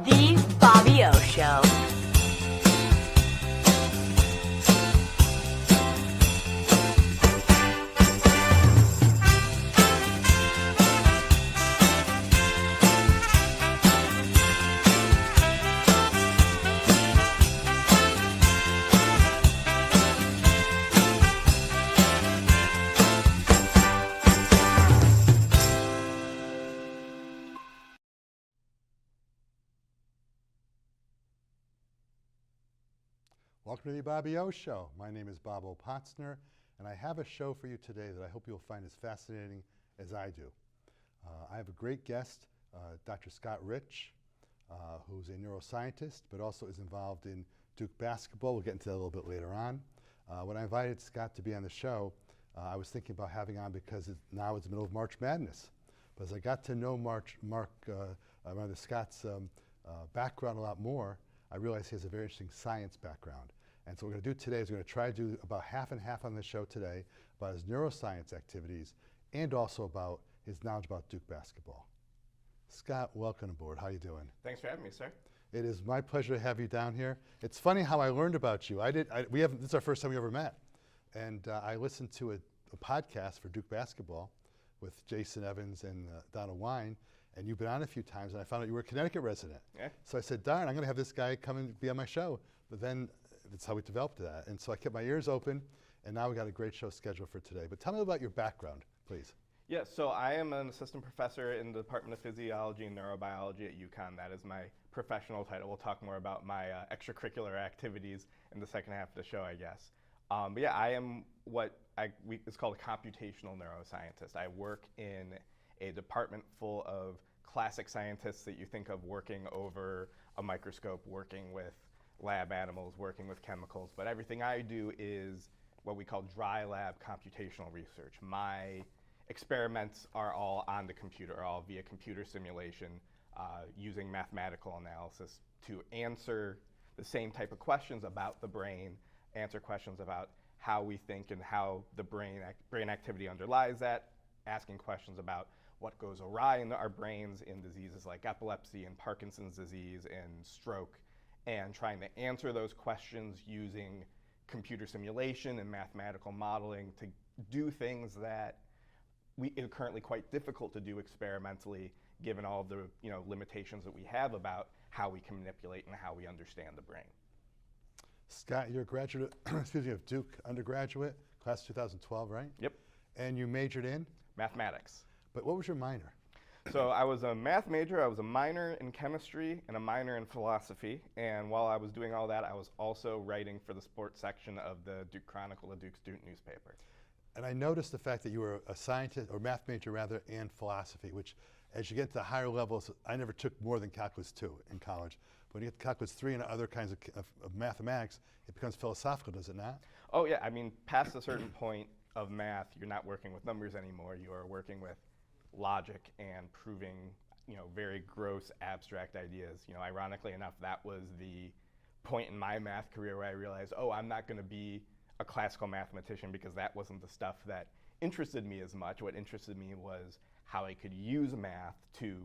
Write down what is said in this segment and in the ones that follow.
The Bobby O Show. Welcome to the Bobby O Show. My name is Bob O. Potzner, and I have a show for you today that I hope you'll find as fascinating as I do. I have a great guest, Dr. Scott Rich, who's a neuroscientist, but also is involved in Duke basketball. We'll get into that a little bit later on. When I invited Scott to be on the show, I was thinking about having on because now it's the middle of March Madness. But as I got to know Scott's background a lot more, I realized he has a very interesting science background. And so what we're going to do today is we're going to try to do about half and half on the show today about his neuroscience activities and also about his knowledge about Duke basketball. Scott, welcome aboard. How you doing? Thanks for having me, sir. It is my pleasure to have you down here. It's funny how I learned about you. This is our first time we ever met. And I listened to a podcast for Duke basketball with Jason Evans and Donna Wine. And you've been on a few times, and I found out you were a Connecticut resident. Yeah. So I said, darn, I'm going to have this guy come and be on my show. But then that's how we developed that. And so I kept my ears open, and now we got a great show scheduled for today. But tell me about your background, please. Yeah, so I am an assistant professor in the Department of Physiology and Neurobiology at UConn. That is my professional title. We'll talk more about my extracurricular activities in the second half of the show, I guess. But yeah, I am what it's called a computational neuroscientist. I work in a department full of classic scientists that you think of working over a microscope, working with lab animals, working with chemicals. But everything I do is what we call dry lab computational research. My experiments are all on the computer, all via computer simulation, using mathematical analysis to answer the same type of questions about the brain, answer questions about how we think and how the brain activity underlies that, asking questions about what goes awry in our brains in diseases like epilepsy and Parkinson's disease and stroke, and trying to answer those questions using computer simulation and mathematical modeling to do things that are currently quite difficult to do experimentally, given all of the limitations that we have about how we can manipulate and how we understand the brain. Scott, you're a graduate, of Duke undergraduate, class 2012, right? Yep. And you majored in? Mathematics. But what was your minor? So I was a math major, I was a minor in chemistry, and a minor in philosophy. And while I was doing all that, I was also writing for the sports section of the Duke Chronicle, the Duke student newspaper. And I noticed the fact that you were a scientist, or math major rather, and philosophy, which as you get to the higher levels, I never took more than Calculus 2 in college. But when you get to Calculus 3 and other kinds of mathematics, it becomes philosophical, does it not? Oh yeah, I mean, past a certain point of math, you're not working with numbers anymore, you are working with logic and proving, very gross, abstract ideas. Ironically enough, that was the point in my math career where I realized, oh, I'm not going to be a classical mathematician because that wasn't the stuff that interested me as much. What interested me was how I could use math to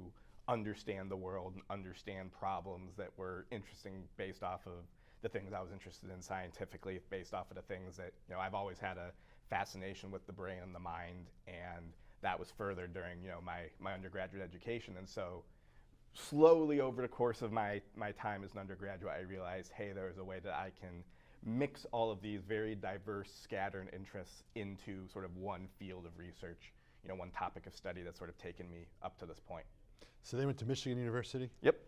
understand the world and understand problems that were interesting based off of the things I was interested in scientifically, based off of the things that, I've always had a fascination with the brain and the mind, and that was furthered during, my undergraduate education. And so slowly over the course of my time as an undergraduate, I realized, hey, there's a way that I can mix all of these very diverse, scattered interests into sort of one field of research, one topic of study that's sort of taken me up to this point. So they went to Michigan University? Yep.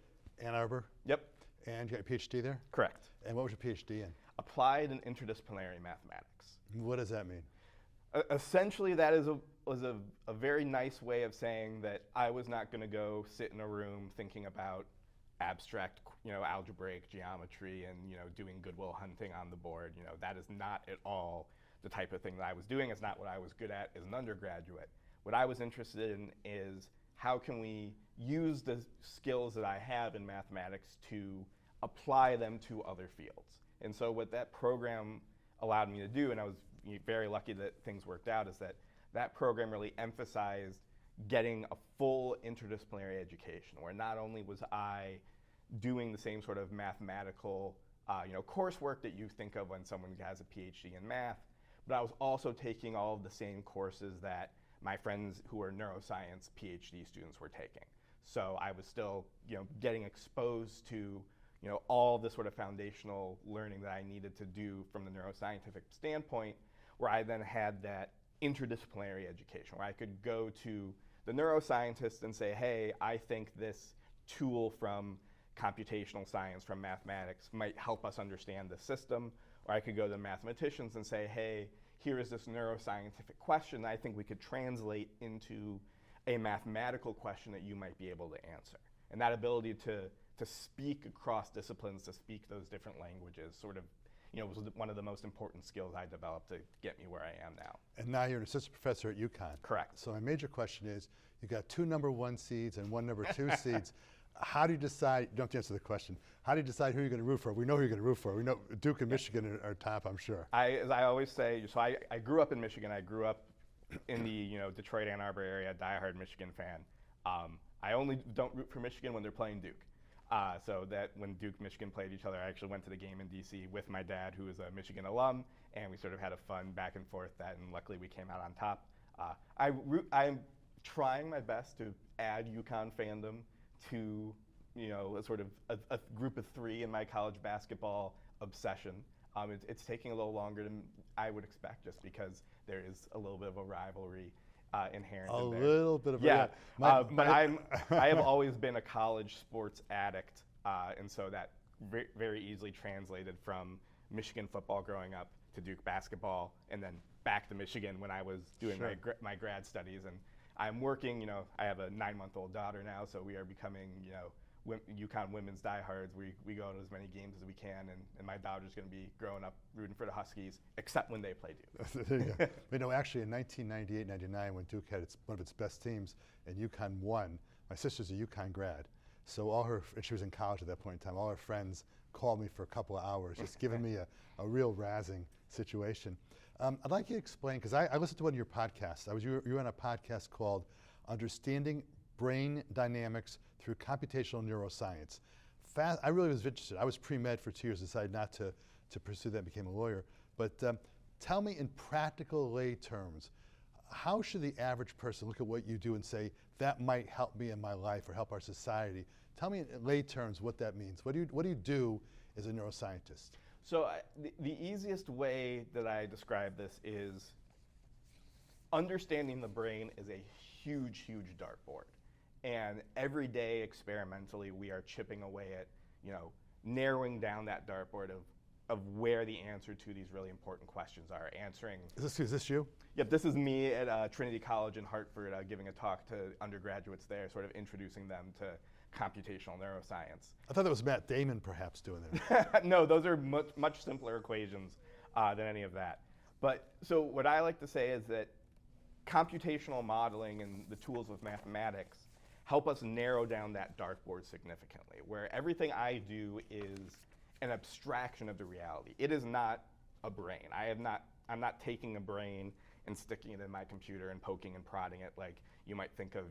Ann Arbor? Yep. And you got a PhD there? Correct. And what was your PhD in? Applied and interdisciplinary mathematics. What does that mean? Essentially, that was a very nice way of saying that I was not going to go sit in a room thinking about abstract, algebraic geometry and, doing Goodwill Hunting on the board. That is not at all the type of thing that I was doing. It's not what I was good at as an undergraduate. What I was interested in is how can we use the skills that I have in mathematics to apply them to other fields. And so what that program allowed me to do, and I was very lucky that things worked out, is that program really emphasized getting a full interdisciplinary education, where not only was I doing the same sort of mathematical coursework that you think of when someone has a PhD in math, but I was also taking all of the same courses that my friends who are neuroscience PhD students were taking. So I was still getting exposed to all the sort of foundational learning that I needed to do from the neuroscientific standpoint, where I then had that interdisciplinary education, where I could go to the neuroscientist and say, hey, I think this tool from computational science, from mathematics, might help us understand the system. Or I could go to the mathematicians and say, hey, here is this neuroscientific question that I think we could translate into a mathematical question that you might be able to answer. And that ability to speak across disciplines, to speak those different languages, sort of, was one of the most important skills I developed to get me where I am now. And now you're an assistant professor at UConn. Correct. So my major question is, you got 2 number 1 seeds and 1 number 2 seeds. How do you decide, you don't have to answer the question, how do you decide who you're going to root for? We know who you're going to root for. We know Duke and Michigan are top, I'm sure. As I always say, so I grew up in Michigan. I grew up in the Detroit, Ann Arbor area, diehard Michigan fan. I only don't root for Michigan when they're playing Duke. So that when Duke and Michigan played each other, I actually went to the game in DC with my dad, who is a Michigan alum, and we sort of had a fun back and forth and luckily we came out on top. I'm trying my best to add UConn fandom to a sort of a group of 3 in my college basketball obsession. It's taking a little longer than I would expect, just because there is a little bit of a rivalry inherent in there. A little bit of yeah. but I have always been a college sports addict, and so that very easily translated from Michigan football growing up to Duke basketball, and then back to Michigan when I was doing my grad studies. And I'm working, I have a 9-month-old daughter now, so we are becoming, UConn women's diehards. We go to as many games as we can, and my daughter's going to be growing up rooting for the Huskies, except when they play Duke. There you go. Actually in 1998-99, when Duke had one of its best teams and UConn won, my sister's a UConn grad, so and she was in college at that point in time, all her friends called me for a couple of hours, just giving me a real razzing situation. I'd like you to explain, because I listened to one of your podcasts. You were on a podcast called Understanding Brain Dynamics Through Computational Neuroscience. I really was interested. I was pre-med for 2 years, decided not to pursue that and became a lawyer. But tell me in practical lay terms, how should the average person look at what you do and say, that might help me in my life or help our society? Tell me in lay terms what that means. What do you do as a neuroscientist? So the easiest way that I describe this is understanding the brain is a huge, huge dartboard. And every day experimentally, we are chipping away at, narrowing down that dartboard of where the answer to these really important questions are. Is this you? Yep, this is me at Trinity College in Hartford giving a talk to undergraduates there, sort of introducing them to computational neuroscience. I thought that was Matt Damon perhaps doing that. No, those are much simpler equations than any of that. But so what I like to say is that computational modeling and the tools of mathematics help us narrow down that dartboard significantly, where everything I do is an abstraction of the reality. It is not a brain. I'm not taking a brain and sticking it in my computer and poking and prodding it like you might think of,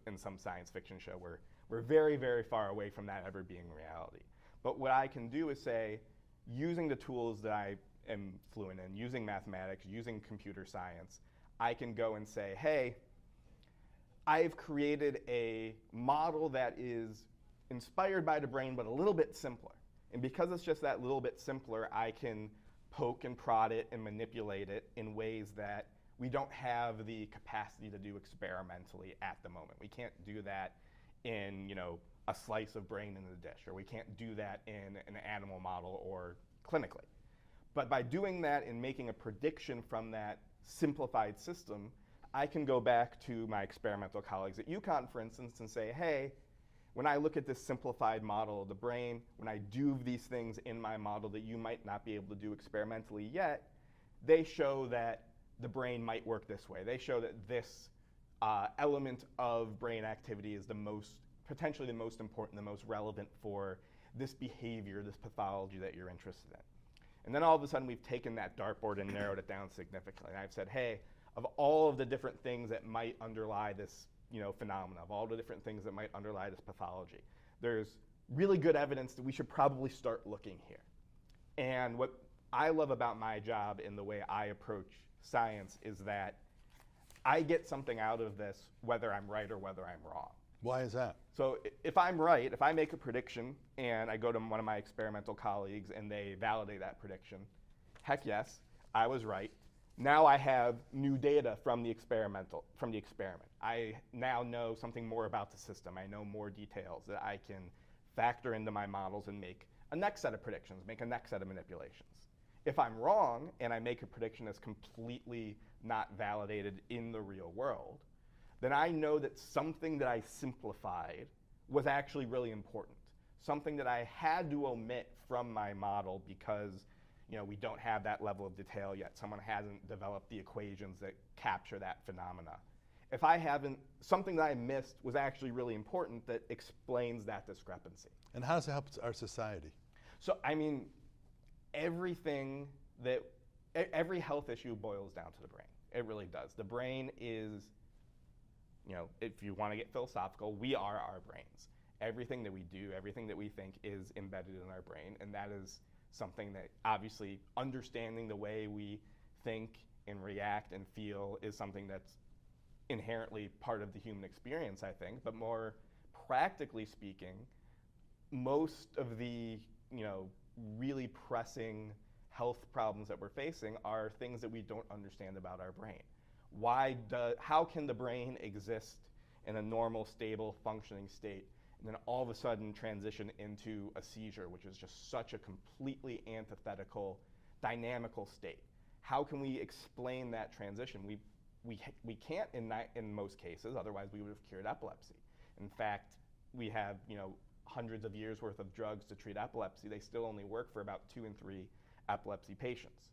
in some science fiction show where we're very, very far away from that ever being reality. But what I can do is say, using the tools that I am fluent in, using mathematics, using computer science, I can go and say, hey, I've created a model that is inspired by the brain, but a little bit simpler. And because it's just that little bit simpler, I can poke and prod it and manipulate it in ways that we don't have the capacity to do experimentally at the moment. We can't do that in a slice of brain in the dish, or we can't do that in an animal model or clinically. But by doing that and making a prediction from that simplified system, I can go back to my experimental colleagues at UConn, for instance, and say, hey, when I look at this simplified model of the brain, when I do these things in my model that you might not be able to do experimentally yet, they show that the brain might work this way. They show that this element of brain activity is potentially the most important, the most relevant for this behavior, this pathology that you're interested in. And then all of a sudden we've taken that dartboard and narrowed it down significantly. And I've said, hey, of all of the different things that might underlie this phenomena, of all the different things that might underlie this pathology, there's really good evidence that we should probably start looking here. And what I love about my job and the way I approach science is that I get something out of this whether I'm right or whether I'm wrong. Why is that? So if I'm right, if I make a prediction and I go to one of my experimental colleagues and they validate that prediction, heck yes, I was right. Now I have new data from the experiment. I now know something more about the system. I know more details that I can factor into my models and make a next set of predictions, make a next set of manipulations. If I'm wrong and I make a prediction that's completely not validated in the real world, then I know that something that I simplified was actually really important. Something that I had to omit from my model because we don't have that level of detail yet. Someone hasn't developed the equations that capture that phenomena. If I haven't, something that I missed was actually really important that explains that discrepancy. And how does it help our society? So, every health issue boils down to the brain. It really does. The brain is, if you want to get philosophical, we are our brains. Everything that we do, everything that we think is embedded in our brain, and that is something that obviously understanding the way we think and react and feel is something that's inherently part of the human experience, I think. But more practically speaking, most of the really pressing health problems that we're facing are things that we don't understand about our brain. How can the brain exist in a normal, stable, functioning state and then all of a sudden transition into a seizure, which is just such a completely antithetical, dynamical state? How can we explain that transition? We can't in most cases, otherwise we would have cured epilepsy. In fact, we have hundreds of years worth of drugs to treat epilepsy. They still only work for about 2 in 3 epilepsy patients.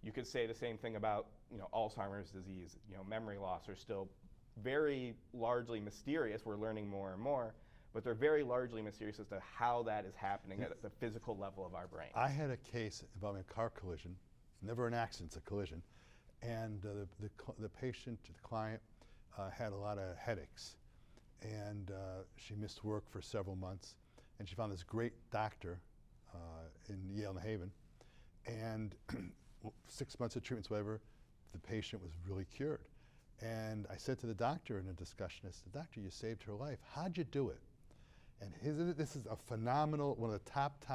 You could say the same thing about Alzheimer's disease. Memory loss are still very largely mysterious. We're learning more and more, but they're very largely mysterious as to how that is happening at the physical level of our brain. I had a case involving a car collision, never an accident, it's a collision, and the patient, the client, had a lot of headaches, and she missed work for several months, and she found this great doctor in Yale New Haven, and 6 months of treatments, whatever, the patient was really cured. And I said to the doctor in a discussion, I said, "Doctor, you saved her life. How'd you do it?" And this is a phenomenal, one of the top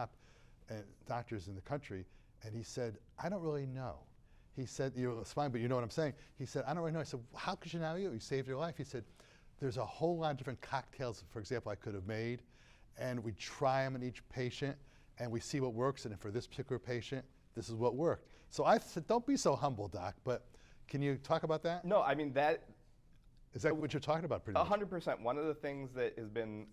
doctors in the country, and he said, "I don't really know." He said, "It's fine, but you know what I'm saying." He said, "I don't really know." I said, "How could you know you saved your life?" He said, "There's a whole lot of different cocktails, for example, I could have made, and we try them in each patient, and we see what works, and for this particular patient, this is what worked." So I said, "Don't be so humble, Doc," but can you talk about that? No, that is that what you're talking about pretty much? 100%. One of the things that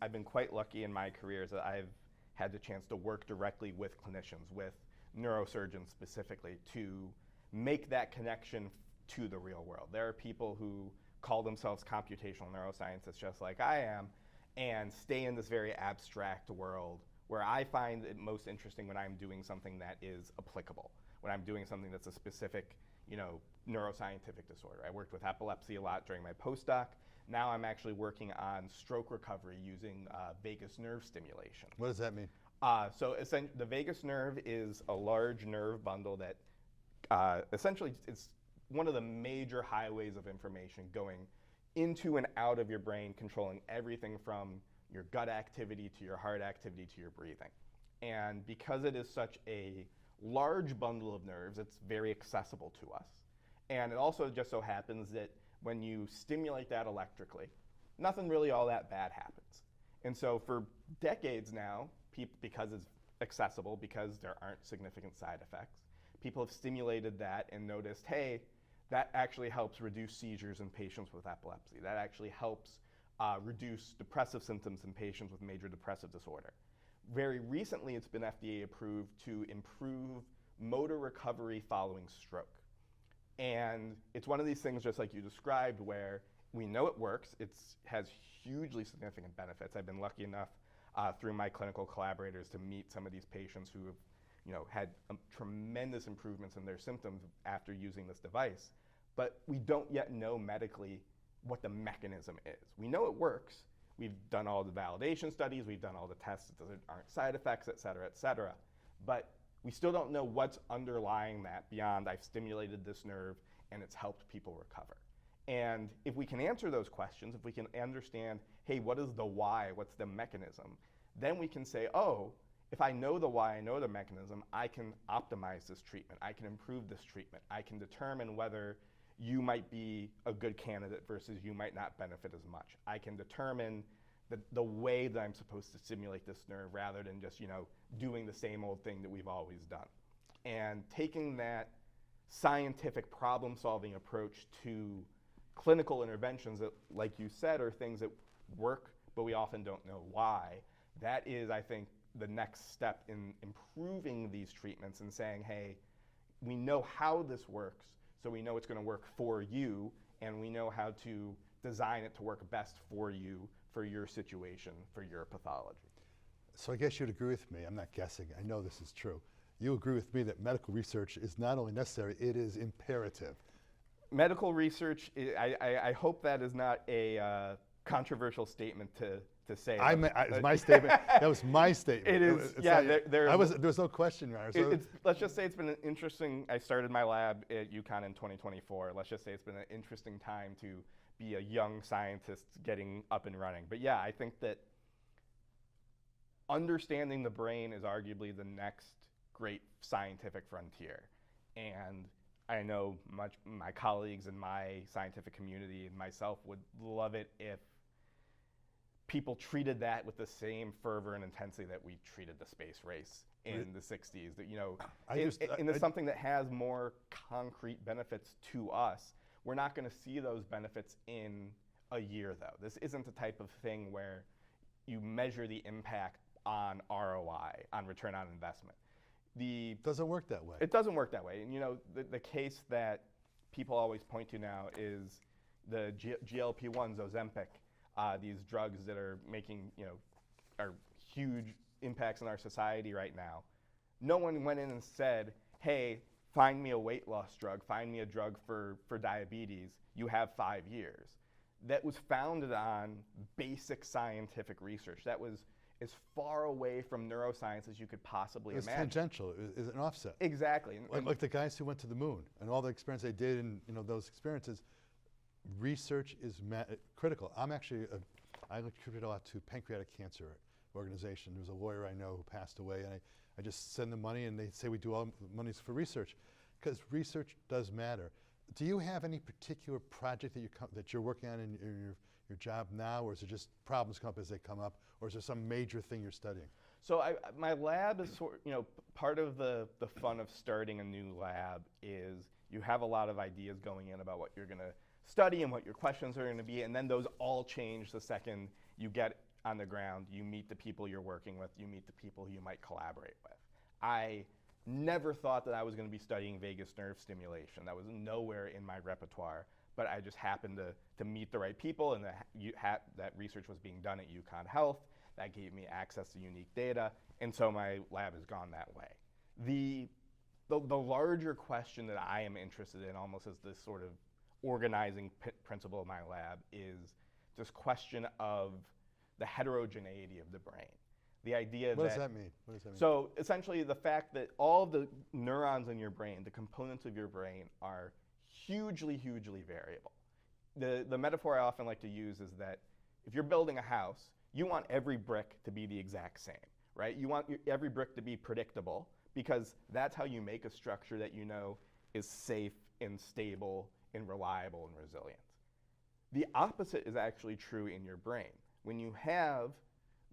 I've been quite lucky in my career is that I've had the chance to work directly with clinicians, with neurosurgeons specifically, to make that connection to the real world. There are people who call themselves computational neuroscientists just like I am and stay in this very abstract world where I find it most interesting when I'm doing something that is applicable, when I'm doing something that's a specific neuroscientific disorder. I worked with epilepsy a lot during my postdoc. Now I'm actually working on stroke recovery using vagus nerve stimulation. What does that mean? So the vagus nerve is a large nerve bundle that essentially it's one of the major highways of information going into and out of your brain, controlling everything from your gut activity to your heart activity to your breathing. And because it is such a large bundle of nerves, it's very accessible to us. And it also just so happens that when you stimulate that electrically, nothing really all that bad happens. And so for decades now, because it's accessible, because there aren't significant side effects, people have stimulated that and noticed, hey, that actually helps reduce seizures in patients with epilepsy. That actually helps reduce depressive symptoms in patients with major depressive disorder. Very recently, it's been FDA approved to improve motor recovery following stroke. And it's one of these things, just like you described, where we know it works. It has hugely significant benefits. I've been lucky enough through my clinical collaborators to meet some of these patients who have had tremendous improvements in their symptoms after using this device. But we don't yet know medically what the mechanism is. We know it works. We've done all the validation studies, we've done all the tests that there aren't side effects, et cetera, et cetera. But we still don't know what's underlying that beyond I've stimulated this nerve and it's helped people recover. And if we can answer those questions, if we can understand, hey, what is the why, what's the mechanism, then we can say, oh, if I know the why, I know the mechanism, I can optimize this treatment, I can improve this treatment, I can determine whether you might be a good candidate versus you might not benefit as much. I can determine the way that I'm supposed to stimulate this nerve rather than just doing the same old thing that we've always done. And taking that scientific problem-solving approach to clinical interventions that, like you said, are things that work, but we often don't know why. That is, I think, the next step in improving these treatments and saying, hey, we know how this works, so we know it's going to work for you, and we know how to design it to work best for you, for your situation, for your pathology. So I guess you'd agree with me, I'm not guessing, I know this is true. You agree with me that medical research is not only necessary, it is imperative. Medical research, I hope that is not a controversial statement to say. It's my statement. That was my statement. It is, yeah. There was no question, Your Honor. So let's just say it's been an interesting, I started my lab at UConn in 2024. Let's just say it's been an interesting time to be a young scientist getting up and running. But yeah, I think that understanding the brain is arguably the next great scientific frontier. And I know my colleagues in my scientific community and myself would love it if people treated that with the same fervor and intensity that we treated the space race in the 60s. That it's something that has more concrete benefits to us. We're not going to see those benefits in a year, though. This isn't the type of thing where you measure the impact on ROI, on return on investment. It doesn't work that way. It doesn't work that way. And the case that people always point to now is the GLP-1s, Ozempic, these drugs that are making, are huge impacts in our society right now. No one went in and said, hey, find me a weight loss drug, find me a drug for diabetes, you have 5 years. That was founded on basic scientific research. That was as far away from neuroscience as you could possibly imagine. It's tangential, it's an offset. Exactly. Like the guys who went to the moon and all the experience they did and those experiences, research is critical. I contribute a lot to pancreatic cancer organization. There was a lawyer I know who passed away, and I just send them money and they say we do all the money's for research, because research does matter. Do you have any particular project that you're working on in your job now, or is it just problems come up as they come up, or is there some major thing you're studying? So my lab is part of the fun of starting a new lab is you have a lot of ideas going in about what you're going to study and what your questions are going to be, and then those all change the second you get on the ground, you meet the people you're working with, you meet the people who you might collaborate with. I never thought that I was going to be studying vagus nerve stimulation. That was nowhere in my repertoire, but I just happened to meet the right people, and that research was being done at UConn Health. That gave me access to unique data, and so my lab has gone that way. The larger question that I am interested in, almost as this sort of organizing principle of my lab, is this question of the heterogeneity of the brain. The idea What does that mean? So essentially the fact that all of the neurons in your brain, the components of your brain, are hugely, hugely variable. The metaphor I often like to use is that if you're building a house, you want every brick to be the exact same, right? You want every brick to be predictable, because that's how you make a structure that you know is safe and stable and reliable and resilient. The opposite is actually true in your brain. When you have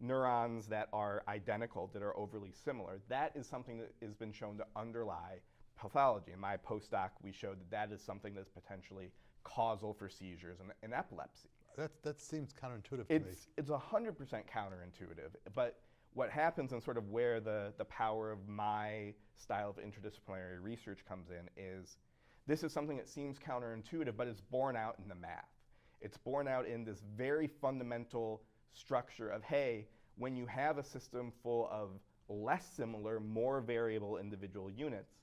neurons that are identical, that are overly similar, that is something that has been shown to underlie pathology. In my postdoc, we showed that is something that's potentially causal for seizures and epilepsy. That seems counterintuitive to me. It's 100% counterintuitive, but what happens and sort of where the power of my style of interdisciplinary research comes in is this is something that seems counterintuitive, but it's borne out in the math. It's borne out in this very fundamental structure of, hey, when you have a system full of less similar, more variable individual units,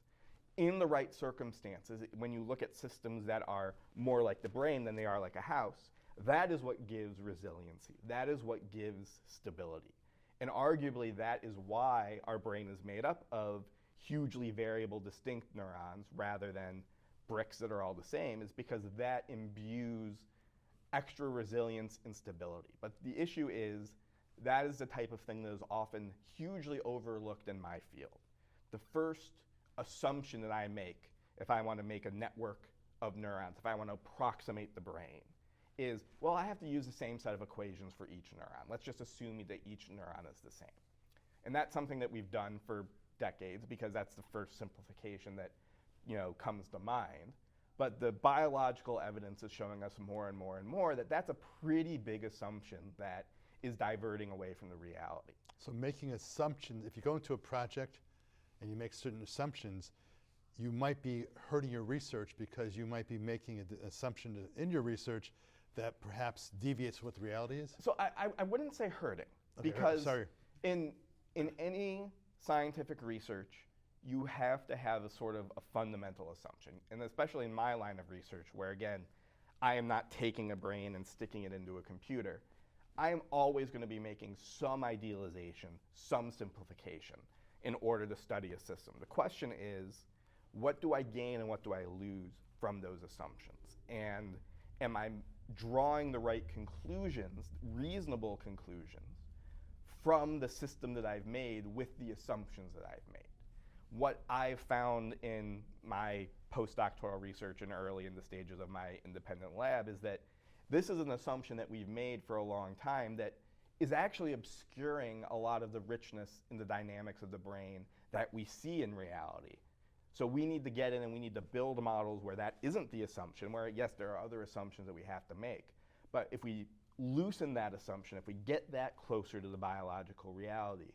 in the right circumstances, when you look at systems that are more like the brain than they are like a house, That is what gives resiliency. That is what gives stability. And arguably, that is why our brain is made up of hugely variable, distinct neurons rather than bricks that are all the same, is because that imbues extra resilience and stability. But the issue is that is the type of thing that is often hugely overlooked in my field. The first assumption that I make if I want to make a network of neurons, if I want to approximate the brain, is, well, I have to use the same set of equations for each neuron. Let's just assume that each neuron is the same. And that's something that we've done for decades because that's the first simplification that comes to mind. But the biological evidence is showing us more and more and more that that's a pretty big assumption that is diverting away from the reality. So making assumptions, if you go into a project and you make certain assumptions, you might be hurting your research because you might be making an assumption in your research that perhaps deviates from what the reality is? So I wouldn't say hurting, Okay, because sorry. in any scientific research, you have to have a sort of a fundamental assumption. And especially in my line of research, where again, I am not taking a brain and sticking it into a computer. I am always going to be making some idealization, some simplification in order to study a system. The question is, what do I gain and what do I lose from those assumptions? And am I drawing the right conclusions, reasonable conclusions, from the system that I've made with the assumptions that I've made? What I've found in my postdoctoral research and early in the stages of my independent lab is that this is an assumption that we've made for a long time that is actually obscuring a lot of the richness in the dynamics of the brain that we see in reality. So we need to get in and we need to build models where that isn't the assumption, where yes, there are other assumptions that we have to make. But if we loosen that assumption, if we get that closer to the biological reality,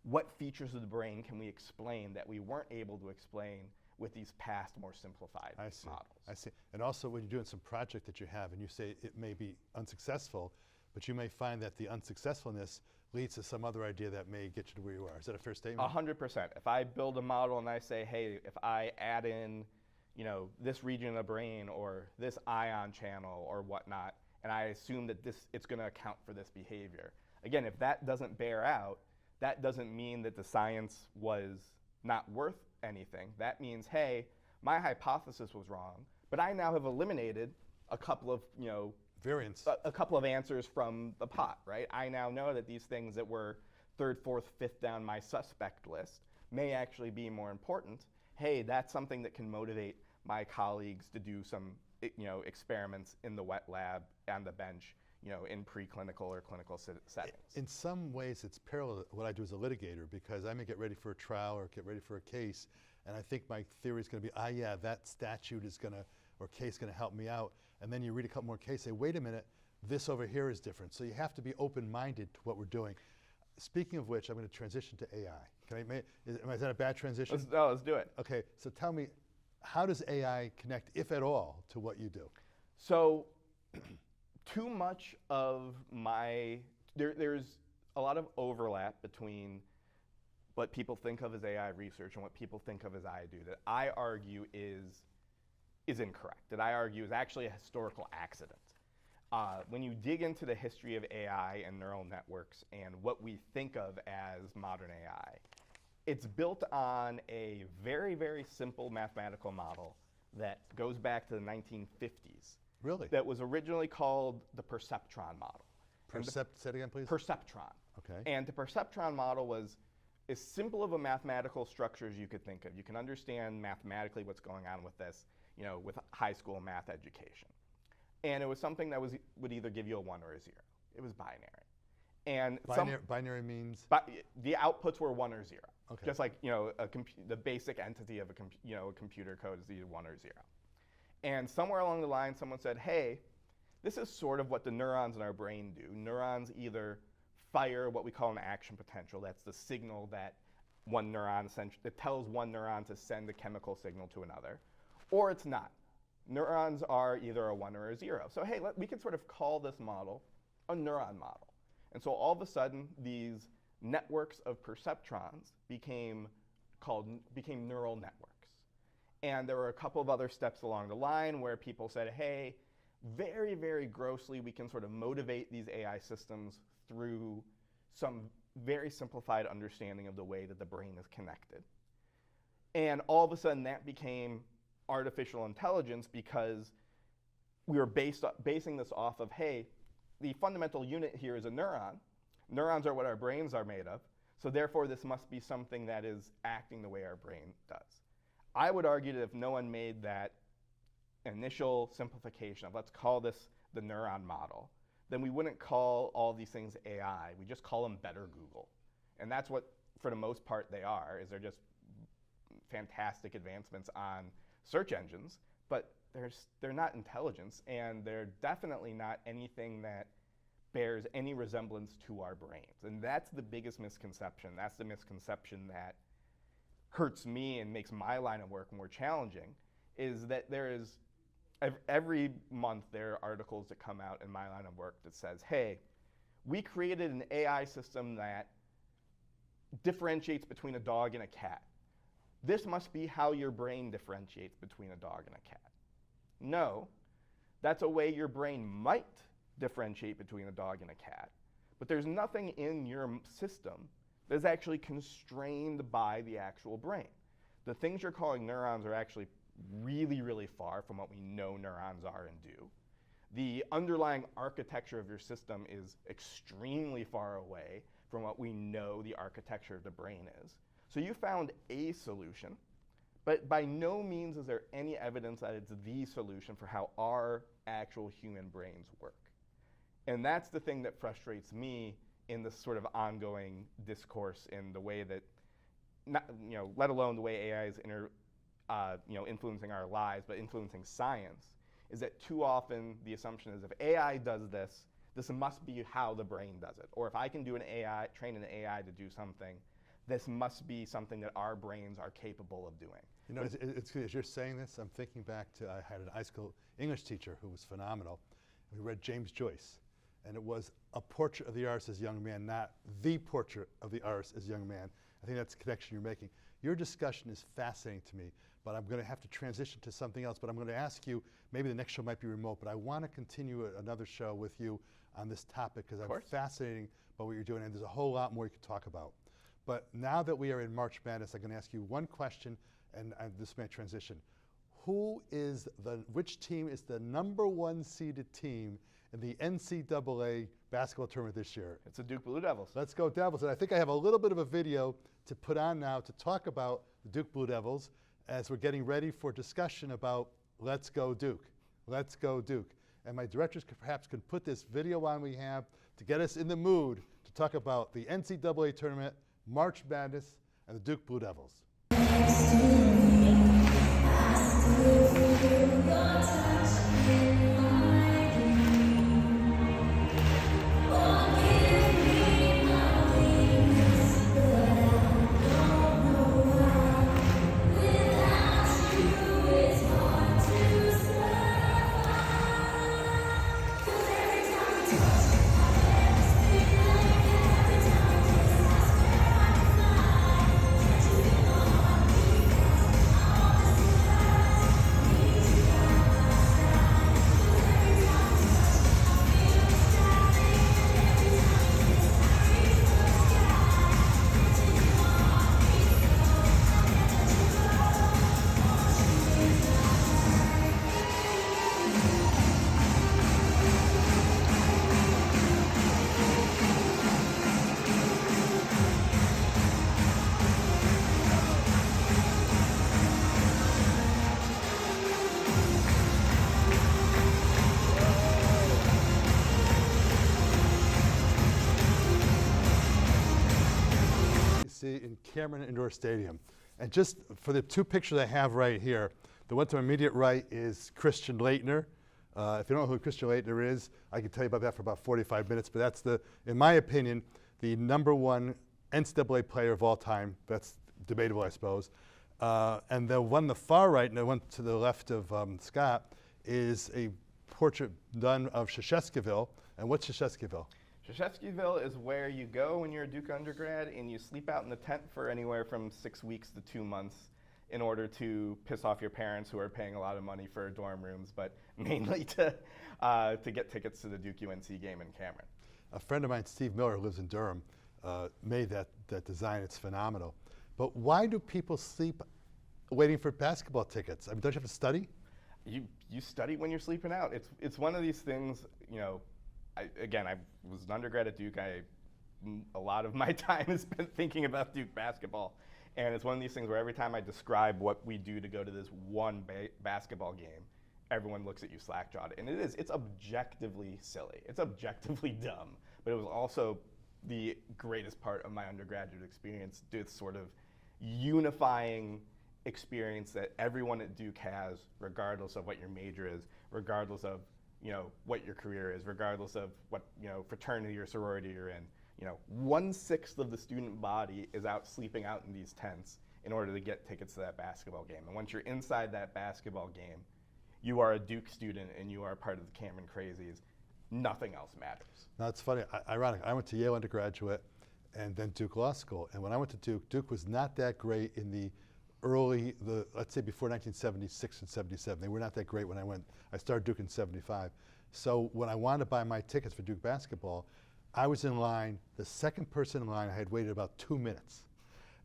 what features of the brain can we explain that we weren't able to explain with these past, more simplified models? I see. And also when you're doing some project that you have and you say it may be unsuccessful, but you may find that the unsuccessfulness leads to some other idea that may get you to where you are. Is that a fair statement? 100%. If I build a model and I say, hey, if I add in this region of the brain or this ion channel or whatnot, and I assume that it's going to account for this behavior. Again, if that doesn't bear out, that doesn't mean that the science was not worth anything. That means, hey, my hypothesis was wrong, but I now have eliminated a couple of, variance. a couple of answers from the pot, right? I now know that these things that were third, fourth, fifth down my suspect list may actually be more important. Hey, that's something that can motivate my colleagues to do some, experiments in the wet lab on the bench, in preclinical or clinical settings. In some ways, it's parallel to what I do as a litigator, because I may get ready for a trial or get ready for a case, and I think my theory is going to be, yeah, that statute is going to, or case going to help me out. And then you read a couple more cases, say, wait a minute, this over here is different. So you have to be open-minded to what we're doing. Speaking of which, I'm going to transition to AI. Can I is that a bad transition? Let's do it. Okay, so tell me, how does AI connect, if at all, to what you do? So too much of there's a lot of overlap between what people think of as AI research and what people think of as I do that I argue is incorrect, that I argue is actually a historical accident. When you dig into the history of AI and neural networks and what we think of as modern AI, it's built on a very, very simple mathematical model that goes back to the 1950s. Really? That was originally called the perceptron model. Say it again, please. Perceptron. Okay. And the perceptron model was as simple of a mathematical structure as you could think of. You can understand mathematically what's going on with this, with high school math education. And it was something that would either give you a 1 or a 0. It was binary. And binary means? The outputs were 1 or 0. Okay. Just like the basic entity of a computer code is either 1 or 0. And somewhere along the line, someone said, hey, this is sort of what the neurons in our brain do. Neurons either fire what we call an action potential. That's the signal that that tells one neuron to send a chemical signal to another, or it's not. Neurons are either a 1 or a 0. So hey, we can sort of call this model a neuron model. And so all of a sudden, these networks of perceptrons became neural networks. And there were a couple of other steps along the line where people said, hey, very, very grossly, we can sort of motivate these AI systems through some very simplified understanding of the way that the brain is connected. And all of a sudden, that became artificial intelligence because we were basing this off of, hey, the fundamental unit here is a neuron. Neurons are what our brains are made of. So therefore, this must be something that is acting the way our brain does. I would argue that if no one made that initial simplification of, let's call this the neuron model, then we wouldn't call all these things AI. We just call them better Google. And that's what, for the most part, they are, is they're just fantastic advancements on search engines, but they're not intelligence, and they're definitely not anything that bears any resemblance to our brains. And that's the biggest misconception. That's the misconception that hurts me and makes my line of work more challenging, is that there is, every month there are articles that come out in my line of work that says, hey, we created an AI system that differentiates between a dog and a cat. This must be how your brain differentiates between a dog and a cat. No, that's a way your brain might differentiate between a dog and a cat, but there's nothing in your system that's actually constrained by the actual brain. The things you're calling neurons are actually really, really far from what we know neurons are and do. The underlying architecture of your system is extremely far away from what we know the architecture of the brain is. So you found a solution, but by no means is there any evidence that it's the solution for how our actual human brains work. And that's the thing that frustrates me in this sort of ongoing discourse in the way that, let alone the way AI is influencing our lives, but influencing science, is that too often the assumption is if AI does this, this must be how the brain does it. Or if I can do train an AI to do something, this must be something that our brains are capable of doing. You know, it's as you're saying this, I'm thinking back to, I had an high school English teacher who was phenomenal. We read James Joyce, and it was a portrait of the artist as a young man, not the portrait of the artist as a young man. I think that's the connection you're making. Your discussion is fascinating to me, but I'm going to have to transition to something else. But I'm going to ask you, maybe the next show might be remote, but I want to continue another show with you on this topic because I'm fascinated by what you're doing, and there's a whole lot more you could talk about. But now that we are in March Madness, I'm going to ask you one question, and this may transition. Which team is the #1 seeded team in the NCAA basketball tournament this year? It's the Duke Blue Devils. Let's go Devils. And I think I have a little bit of a video to put on now to talk about the Duke Blue Devils as we're getting ready for discussion about Let's Go Duke. Let's Go Duke. And my directors perhaps can put this video on we have to get us in the mood to talk about the NCAA tournament, March Madness, and the Duke Blue Devils. In Cameron Indoor Stadium. And just for the two pictures I have right here, the one to my immediate right is Christian Laettner. If you don't know who Christian Laettner is, I can tell you about that for about 45 minutes, but that's in my opinion, the #1 NCAA player of all time. That's debatable, I suppose. And the one on the far right, and the one to the left of Scott, is a portrait done of Krzyzewskiville. And what's Krzyzewskiville? Krzyzewskiville is where you go when you're a Duke undergrad and you sleep out in the tent for anywhere from 6 weeks to 2 months. in order to piss off your parents who are paying a lot of money for dorm rooms, but mainly to get tickets to the Duke UNC game in Cameron. A friend of mine, Steve Miller, who lives in Durham, made that design. It's phenomenal. But why do people sleep waiting for basketball tickets? I mean, don't you have to study? You study when you're sleeping out. It's one of these things, you know. I was an undergrad at Duke. A lot of my time is spent thinking about Duke basketball. And it's one of these things where every time I describe what we do to go to this one basketball game, everyone looks at you slack-jawed. And it's objectively silly. It's objectively dumb. But it was also the greatest part of my undergraduate experience, this sort of unifying experience that everyone at Duke has, regardless of what your major is, regardless of what your career is, regardless of what fraternity or sorority you're in. 1/6 of the student body is out sleeping out in these tents in order to get tickets to that basketball game. And once you're inside that basketball game, you are a Duke student and you are part of the Cameron Crazies. Nothing else matters. Now, it's funny, ironic. I went to Yale undergraduate and then Duke Law School. And when I went to Duke, Duke was not that great in the let's say before 1976 and 77. They were not that great when I went. I started Duke in 75. So when I wanted to buy my tickets for Duke basketball, I was in line, the second person in line. I had waited about 2 minutes.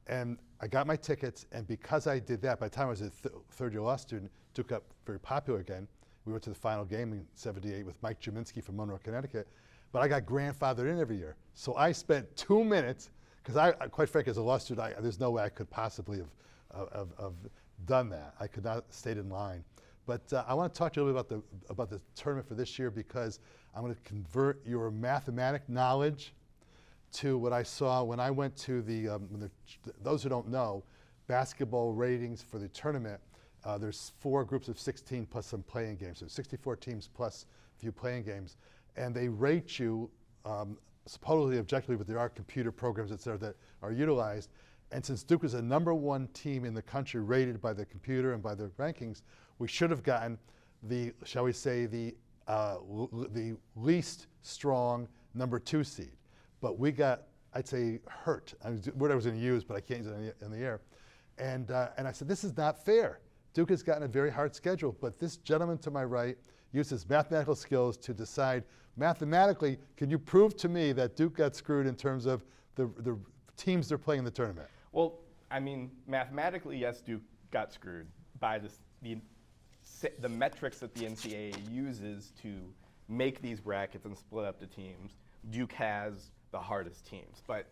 And I got my tickets, and because I did that, by the time I was a third-year law student, Duke got very popular again. We went to the final game in '78 with Mike Jaminski from Monroe, Connecticut. But I got grandfathered in every year. So I spent 2 minutes, because I quite frankly, as a law student, there's no way I could possibly have done that. I could not have stayed in line. But I want to talk to you a little bit about the tournament for this year, because I'm going to convert your mathematic knowledge to what I saw when I went to those who don't know, basketball ratings for the tournament. There's 4 groups of 16 plus some playing games. So 64 teams plus a few playing games. And they rate you supposedly objectively, but there are computer programs, et cetera, that are utilized. And since Duke is a #1 team in the country rated by the computer and by the rankings, we should have gotten shall we say, the least strong #2 seed. But we got, I'd say, hurt. Word I was going to use, but I can't use it in the air. And I said, this is not fair. Duke has gotten a very hard schedule, but this gentleman to my right used his mathematical skills to decide mathematically, can you prove to me that Duke got screwed in terms of the teams they're playing in the tournament? Well, I mean, mathematically, yes, Duke got screwed by the metrics that the NCAA uses to make these brackets and split up the teams. Duke has the hardest teams. But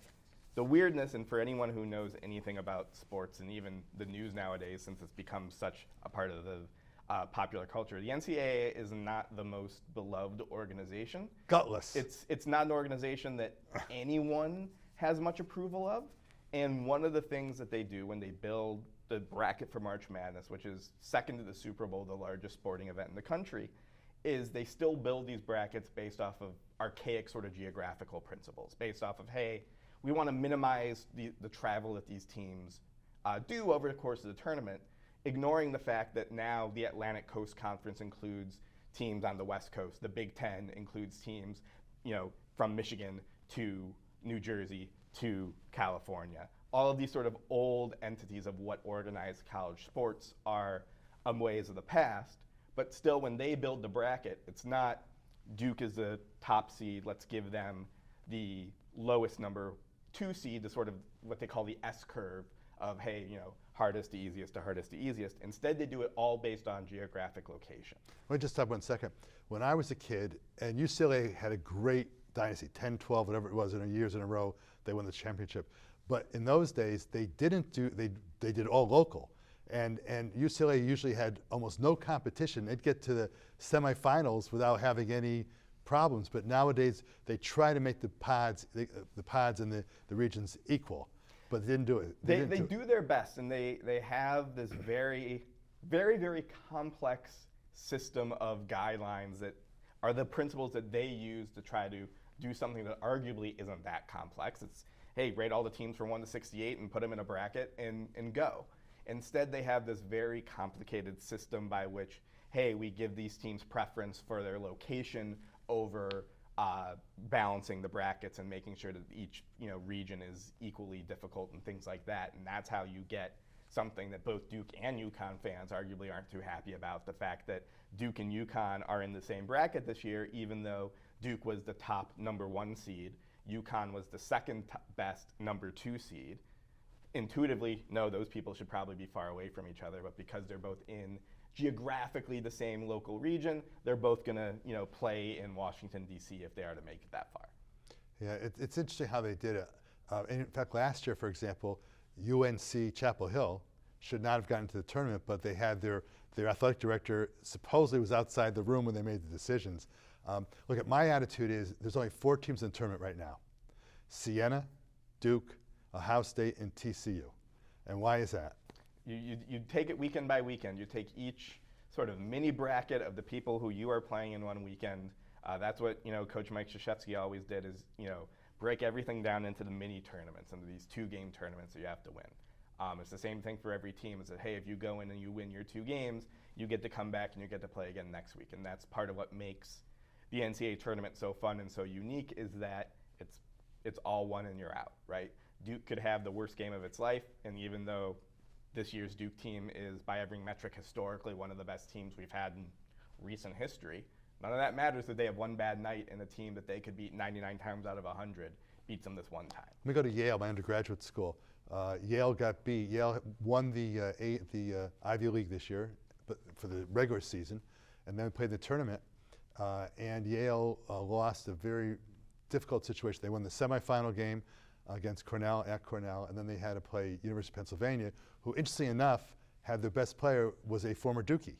the weirdness, and for anyone who knows anything about sports and even the news nowadays, since it's become such a part of the popular culture, the NCAA is not the most beloved organization. Gutless. It's not an organization that anyone has much approval of. And one of the things that they do when they build the bracket for March Madness, which is second to the Super Bowl, the largest sporting event in the country, is they still build these brackets based off of archaic sort of geographical principles, based off of, hey, we want to minimize the travel that these teams do over the course of the tournament, ignoring the fact that now the Atlantic Coast Conference includes teams on the West Coast. The Big Ten includes teams, from Michigan to New Jersey to California. All of these sort of old entities of what organized college sports are ways of the past, but still when they build the bracket, it's not Duke is the top seed, let's give them the lowest #2 seed, the sort of what they call the S curve of, hey, hardest to easiest to hardest to easiest. Instead, they do it all based on geographic location. Let me just stop 1 second. When I was a kid, and UCLA had a great dynasty, 10, 12, whatever it was, years in a row, they won the championship. But in those days, they did all local. And UCLA usually had almost no competition. They'd get to the semifinals without having any problems. But nowadays, they try to make the pods and the regions equal. But they didn't do it. They do their best, and they have this very, very, very complex system of guidelines that are the principles that they use to try to do something that arguably isn't that complex. It's, hey, rate all the teams from 1 to 68 and put them in a bracket and go. Instead, they have this very complicated system by which, hey, we give these teams preference for their location over balancing the brackets and making sure that each region is equally difficult and things like that. And that's how you get something that both Duke and UConn fans arguably aren't too happy about. The fact that Duke and UConn are in the same bracket this year, even though Duke was the top #1 seed, UConn was the second best #2 seed. Intuitively, no, those people should probably be far away from each other, but because they're both in geographically the same local region, they're both going to play in Washington, D.C. if they are to make it that far. Yeah, it's interesting how they did it. In fact, last year, for example, UNC Chapel Hill should not have gotten to the tournament, but they had their athletic director supposedly was outside the room when they made the decisions. Look, at my attitude is there's only 4 teams in the tournament right now: Siena, Duke, Ohio State, and TCU. And why is that? You take it weekend by weekend. You take each sort of mini bracket of the people who you are playing in one weekend. That's what Coach Mike Krzyzewski always did, is break everything down into the mini tournaments, into these 2-game tournaments that you have to win. It's the same thing for every team. Is that, hey, if you go in and you win your 2 games, you get to come back and you get to play again next week. And that's part of what makes the NCAA tournament so fun and so unique, is that it's all one and you're out, right? Duke could have the worst game of its life, and even though this year's Duke team is, by every metric, historically one of the best teams we've had in recent history, none of that matters if they have one bad night and a team that they could beat 99 times out of 100 beats them this one time. Let me go to Yale, my undergraduate school. Yale got beat. Yale won the Ivy League this year, but for the regular season, and then played the tournament. And Yale lost a very difficult situation. They won the semifinal game against Cornell at Cornell, and then they had to play University of Pennsylvania, who, interestingly enough, had their best player was a former Dukie,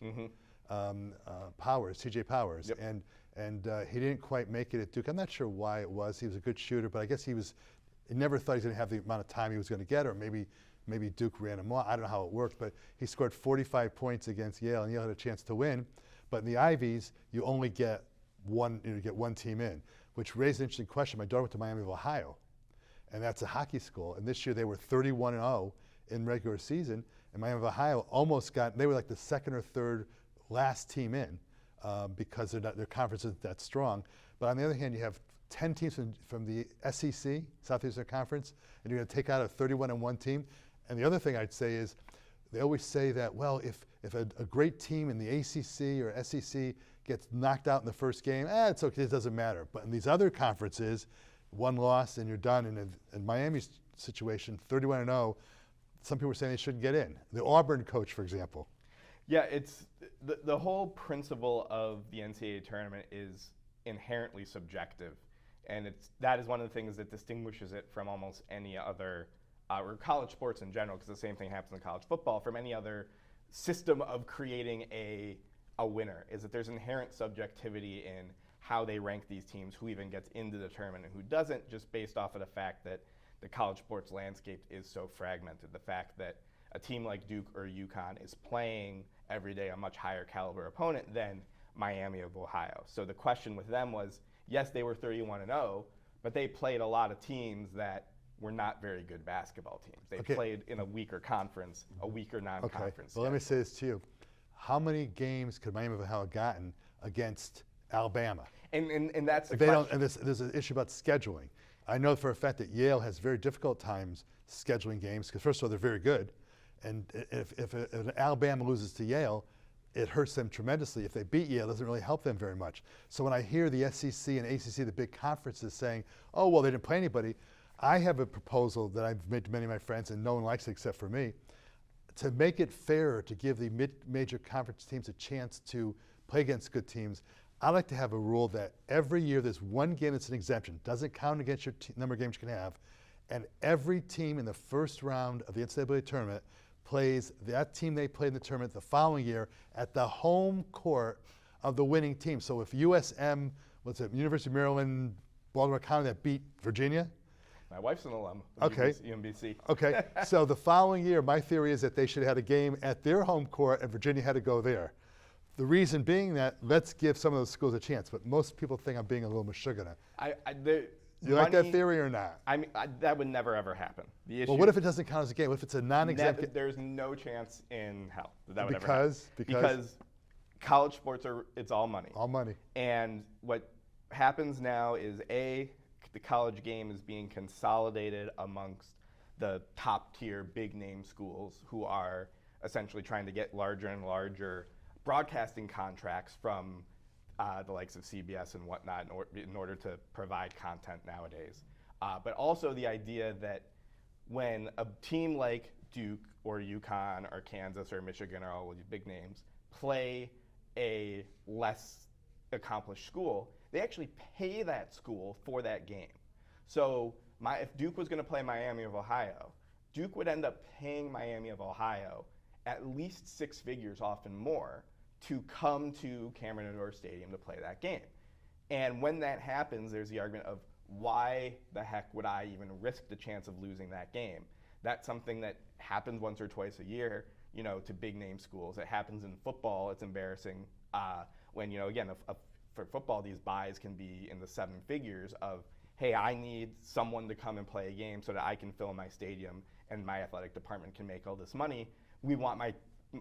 Powers, T.J. Powers, Yep. and he didn't quite make it at Duke. I'm not sure why it was. He was a good shooter, but I guess he never thought he was going to have the amount of time he was going to get, or maybe Duke ran him off. I don't know how it worked, but he scored 45 points against Yale, and Yale had a chance to win. But in the Ivies, you only get one team in, which raised an interesting question. My daughter went to Miami of Ohio, and that's a hockey school. And this year they were 31-0 in regular season, and Miami of Ohio they were like the second or third last team in because their conference isn't that strong. But on the other hand, you have 10 teams from the SEC, Southeastern Conference, and you're going to take out a 31-1 team. And the other thing I'd say is, they always say that, well, if a great team in the ACC or SEC gets knocked out in the first game, it's okay, it doesn't matter. But in these other conferences, one loss and you're done. And in Miami's situation, 31-0, some people are saying they shouldn't get in. The Auburn coach, for example. Yeah, it's the whole principle of the NCAA tournament is inherently subjective, and that is one of the things that distinguishes it from almost any other, or college sports in general, because the same thing happens in college football, from any other system of creating a winner, is that there's inherent subjectivity in how they rank these teams, who even gets into the tournament and who doesn't, just based off of the fact that the college sports landscape is so fragmented. The fact that a team like Duke or UConn is playing every day a much higher caliber opponent than Miami of Ohio. So the question with them was, yes, they were 31-0, but they played a lot of teams that were not very good basketball teams. They played in a weaker conference, a weaker non-conference. Well, let me say this to you. How many games could Miami of Ohio have gotten against Alabama? And that's the question. And there's an issue about scheduling. I know for a fact that Yale has very difficult times scheduling games, because first of all, they're very good. And if Alabama loses to Yale, it hurts them tremendously. If they beat Yale, it doesn't really help them very much. So when I hear the SEC and ACC, the big conferences, saying, oh, well, they didn't play anybody, I have a proposal that I've made to many of my friends, and no one likes it except for me, to make it fairer to give the mid-major conference teams a chance to play against good teams. I like to have a rule that every year there's one game that's an exemption, doesn't count against your number of games you can have, and every team in the first round of the NCAA tournament plays that team they played in the tournament the following year at the home court of the winning team. So if USM, University of Maryland, Baltimore County, that beat Virginia? My wife's an alum of UMBC. Okay, so the following year, my theory is that they should have had a game at their home court and Virginia had to go there. The reason being that, let's give some of those schools a chance, but most people think I'm being a little mashugana. You like that theory or not? I mean, that would never ever happen. The issue, well, what if it doesn't count as a game? What if it's a non-exempt game? There's no chance in hell that would ever happen. Because college sports it's all money. All money. And what happens now is the college game is being consolidated amongst the top tier big name schools who are essentially trying to get larger and larger broadcasting contracts from the likes of CBS and whatnot in order to provide content nowadays. But also the idea that when a team like Duke or UConn or Kansas or Michigan or all of these big names play a less accomplished school, they actually pay that school for that game. So if Duke was going to play Miami of Ohio, Duke would end up paying Miami of Ohio at least six figures, often more, to come to Cameron Indoor Stadium to play that game. And when that happens, there's the argument of why the heck would I even risk the chance of losing that game? That's something that happens once or twice a year, to big name schools. It happens in football. It's embarrassing when, again, for football, these buys can be in the seven figures of, hey, I need someone to come and play a game so that I can fill my stadium and my athletic department can make all this money. We want my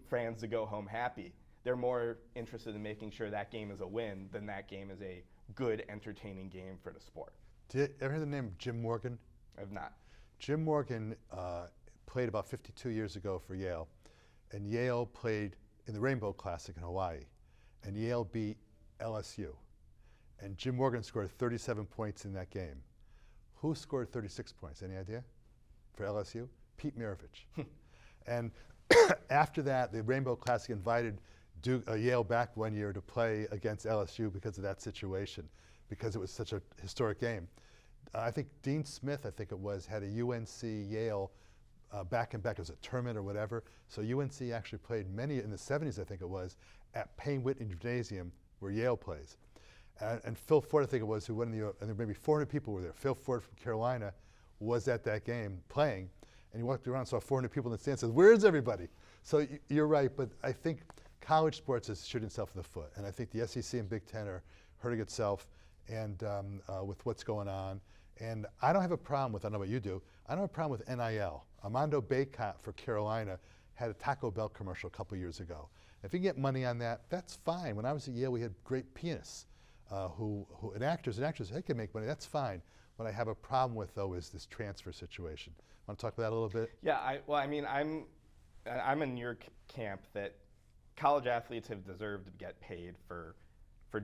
fans to go home happy. They're more interested in making sure that game is a win than that game is a good, entertaining game for the sport. Did you ever hear the name Jim Morgan? I've not. Jim Morgan played about 52 years ago for Yale, and Yale played in the Rainbow Classic in Hawaii, and Yale beat LSU. And Jim Morgan scored 37 points in that game. Who scored 36 points? Any idea? For LSU? Pete Maravich. And after that, the Rainbow Classic invited Yale back one year to play against LSU because of that situation, because it was such a historic game. I think Dean Smith, had a UNC-Yale back and back. It was a tournament or whatever. So UNC actually played many, in the 70s, I think it was, at Payne Whitney Gymnasium, where Yale plays. And Phil Ford, I think it was, who won and there maybe 400 people were there. Phil Ford from Carolina was at that game playing, and he walked around and saw 400 people in the stands and said, "Where's everybody?" So you're right, but I think college sports is shooting itself in the foot, and I think the SEC and Big Ten are hurting itself and with what's going on. And I don't have a problem with, I don't know what you do, I don't have a problem with NIL. Armando Bacot for Carolina had a Taco Bell commercial a couple years ago. If you can get money on that, that's fine. When I was at Yale, we had great pianists and actors and actresses, they can make money, that's fine. What I have a problem with, though, is this transfer situation. Want to talk about that a little bit? Yeah, I'm in your camp that college athletes have deserved to get paid for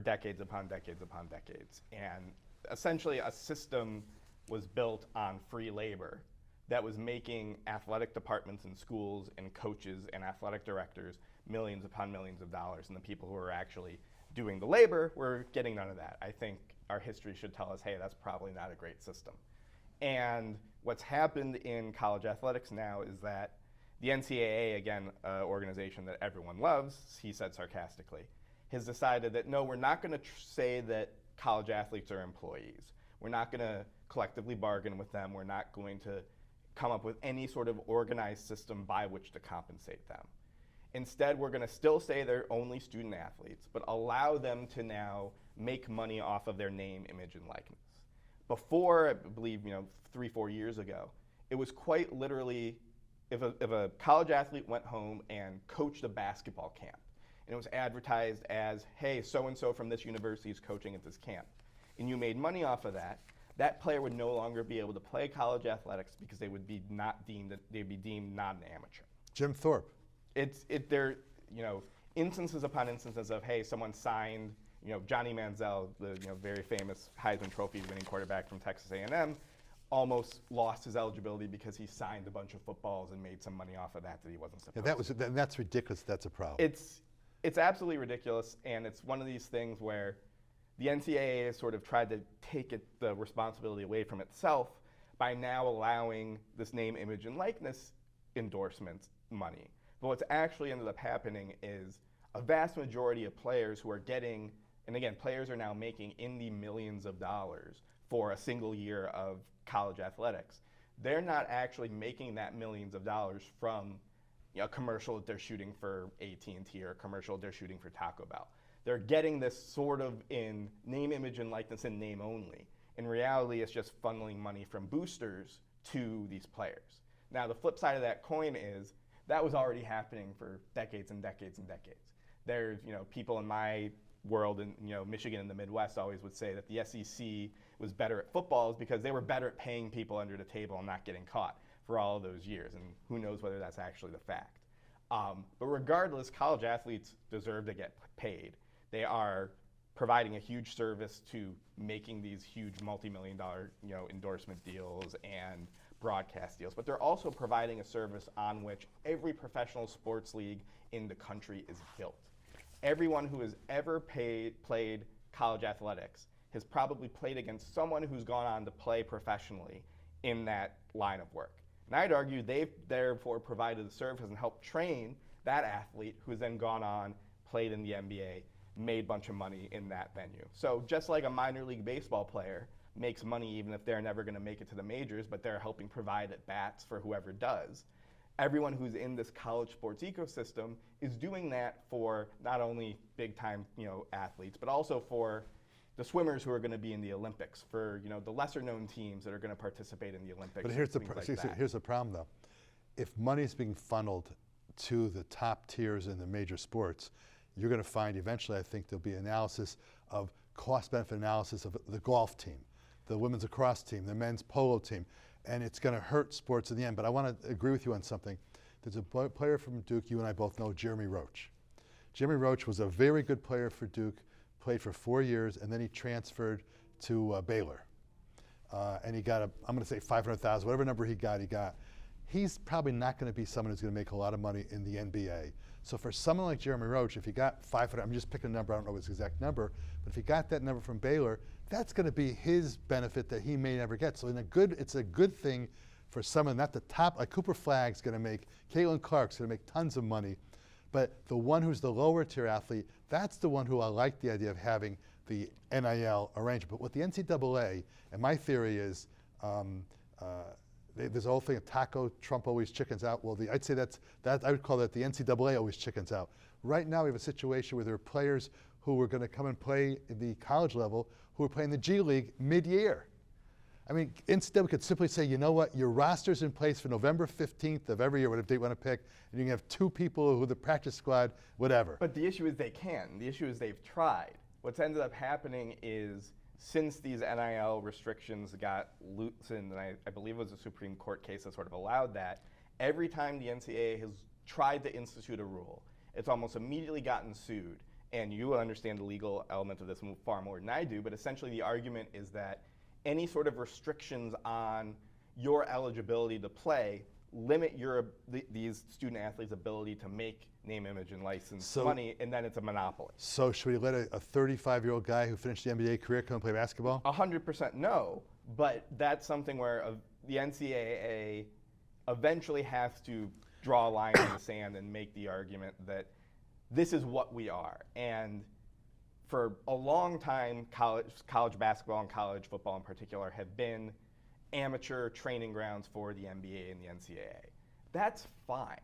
decades upon decades upon decades. And essentially a system was built on free labor that was making athletic departments in schools and coaches and athletic directors millions upon millions of dollars, and the people who were actually doing the labor were getting none of that. I think our history should tell us, hey, that's probably not a great system. And what's happened in college athletics now is that the NCAA, again, an organization that everyone loves, he said sarcastically, has decided that no, we're not going to say that college athletes are employees. We're not going to collectively bargain with them. We're not going to come up with any sort of organized system by which to compensate them. Instead, we're going to still say they're only student athletes, but allow them to now make money off of their name, image, and likeness. Before, I believe, 3-4 years ago, it was quite literally, if a college athlete went home and coached a basketball camp, and it was advertised as, hey, so-and-so from this university is coaching at this camp, and you made money off of that, that player would no longer be able to play college athletics because they'd be deemed not an amateur. Jim Thorpe. There, instances upon instances of, hey, someone signed, Johnny Manziel, the very famous Heisman Trophy winning quarterback from Texas A&M, almost lost his eligibility because he signed a bunch of footballs and made some money off of that he wasn't supposed to. That's ridiculous. That's a problem. It's absolutely ridiculous, and it's one of these things where the NCAA has sort of tried to take the responsibility away from itself by now allowing this name, image, and likeness endorsements money. But what's actually ended up happening is a vast majority of players who are getting, and again, players are now making in the millions of dollars for a single year of college athletics. They're not actually making that millions of dollars from a commercial that they're shooting for AT&T or a commercial they're shooting for Taco Bell. They're getting this sort of in name, image, and likeness and name only. In reality, it's just funneling money from boosters to these players. Now, the flip side of that coin is that was already happening for decades and decades and decades. There's, people in my world in, Michigan and the Midwest always would say that the SEC was better at football because they were better at paying people under the table and not getting caught. for all of those years, and who knows whether that's actually the fact. But regardless, college athletes deserve to get paid. They are providing a huge service to making these huge multi-million-dollar, endorsement deals and broadcast deals. But they're also providing a service on which every professional sports league in the country is built. Everyone who has ever played college athletics has probably played against someone who's gone on to play professionally in that line of work. And I'd argue they've therefore provided the service and helped train that athlete who's then gone on, played in the NBA, made a bunch of money in that venue. So just like a minor league baseball player makes money even if they're never going to make it to the majors, but they're helping provide at bats for whoever does, everyone who's in this college sports ecosystem is doing that for not only big time athletes, but also for the swimmers who are going to be in the Olympics, for the lesser known teams that are going to participate in the Olympics. But here's the problem though. If money is being funneled to the top tiers in the major sports, you're going to find eventually, I think there'll be analysis of cost-benefit analysis of the golf team, the women's lacrosse team, the men's polo team, and it's going to hurt sports in the end. But I want to agree with you on something. There's a player from Duke, you and I both know, Jeremy Roach. Jeremy Roach was a very good player for Duke, played for 4 years, and then he transferred to Baylor. And he got I'm going to say $500,000, whatever number he got. He's probably not going to be someone who's going to make a lot of money in the NBA. So for someone like Jeremy Roach, if he got 500, I'm just picking a number, I don't know his exact number, but if he got that number from Baylor, that's going to be his benefit that he may never get. So it's a good thing for someone, not the top, like Cooper Flagg's going to make, Caitlin Clark's going to make tons of money, but the one who's the lower tier athlete, that's the one who I like the idea of having the NIL arrangement. But with the NCAA, and my theory is, there's a whole thing of taco Trump always chickens out. Well, I'd say I would call that the NCAA always chickens out. Right now we have a situation where there are players who are going to come and play at the college level who are playing the G League mid-year. I mean, instead we could simply say, you know what, your roster's in place for November 15th of every year, whatever date you want to pick, and you can have 2 people who are the practice squad, whatever. But the issue is they can. The issue is they've tried. What's ended up happening is, since these NIL restrictions got loosened, and I believe it was a Supreme Court case that sort of allowed that, every time the NCAA has tried to institute a rule, it's almost immediately gotten sued. And you will understand the legal element of this far more than I do, but essentially the argument is that any sort of restrictions on your eligibility to play limit these student athletes' ability to make name, image, and license money, and then it's a monopoly. So should we let a 35-year-old guy who finished the NBA career come and play basketball? 100% no, but that's something where the NCAA eventually has to draw a line in the sand and make the argument that this is what we are. And for a long time, college basketball and college football in particular have been amateur training grounds for the NBA and the NCAA. That's fine.